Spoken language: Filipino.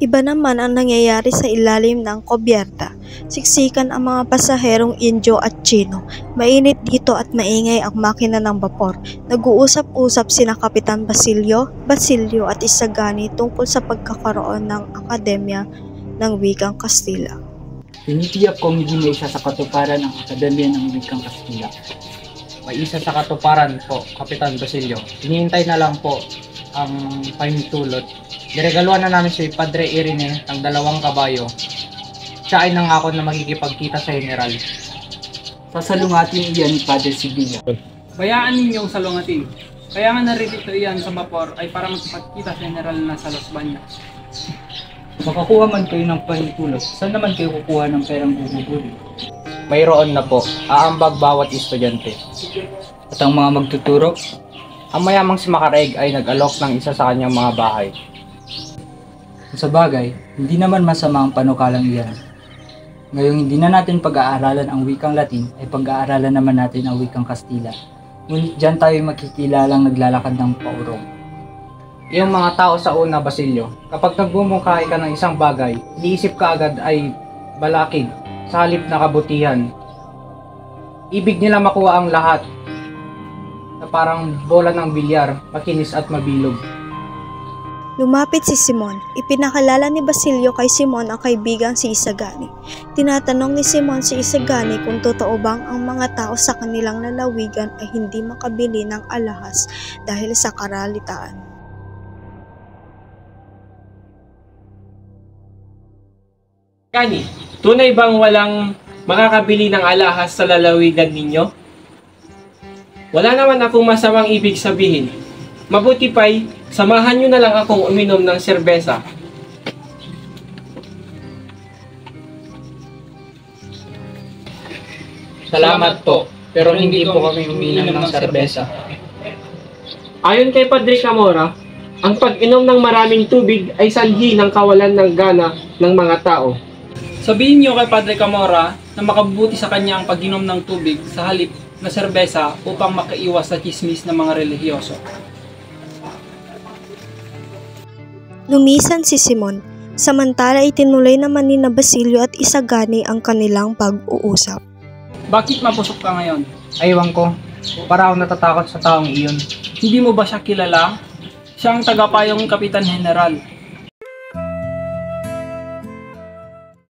Iba naman ang nangyayari sa ilalim ng kubyerta. Siksikan ang mga pasaherong Indio at Chino. Mainit dito at maingay ang makina ng bapor. Nag-uusap-usap sina Kapitan Basilio at Isagani tungkol sa pagkakaroon ng Akademya ng Wikang Kastila. Tinitiyak kong hindi may isa sa katuparan ang Akademya ng Wikang Kastila. May isa sa katuparan po, Kapitan Basilio. Hinihintay na lang po ang pahintulot. Diregaluhan na namin si Padre Irene ng 2 kabayo. Siya ay nangako na magkikipagkita sa General. Sasalungatin iyan ni Padre Sibilia. Bayaan ninyong salungatin. Kaya nga naririto iyan sa vapor ay para magpagkita sa General na sa Los Baños. Makakuha man kayo ng pahintulot, saan naman kayo kukuha ng perang guguguli? Mayroon na po, aambag bawat estudyante. At ang mga magtuturo? Ang mayamang si Makaraig ay nag-alok ng isa sa kanyang mga bahay. Sa bagay, hindi naman masama ang panukalang iyan. Ngayong hindi na natin pag-aaralan ang wikang Latin, ay pag-aaralan naman natin ang wikang Kastila. Ngunit dyan tayo makikilalang naglalakad ng paurong. Iyong mga tao sa una, Basilio, kapag nagbumungkahi ka ng isang bagay, iniisip ka agad ay balakid sa halip na kabutihan. Ibig nila makuha ang lahat na parang bola ng bilyar, makinis at mabilog. Lumapit si Simon. Ipinakilala ni Basilio kay Simon ang kaibigang si Isagani. Tinatanong ni Simon si Isagani kung totoo bang ang mga tao sa kanilang lalawigan ay hindi makabili ng alahas dahil sa karalitaan. Kani, tunay bang walang makakabili ng alahas sa lalawigan ninyo? Wala naman akong masamang ibig sabihin. Mabuti pa'y samahan nyo na lang akong uminom ng serbesa. Salamat po, pero hindi po kami uminom ng serbesa. Ayon kay Padre Camora, ang pag-inom ng maraming tubig ay sanhi ng kawalan ng gana ng mga tao. Sabihin niyo kay Padre Camora na makabubuti sa kanya ang pag-inom ng tubig sa halip na serbesa upang makaiwas sa chismis ng mga relihiyoso. Lumisan si Simon. Samantala itinuloy naman ni Basilio at Isagani ang kanilang pag-uusap. Bakit mapusok ka ngayon? Aywan ko, para ako natatakot sa taong iyon. Hindi mo ba siya kilala? Siya ang tagapayong Kapitan General.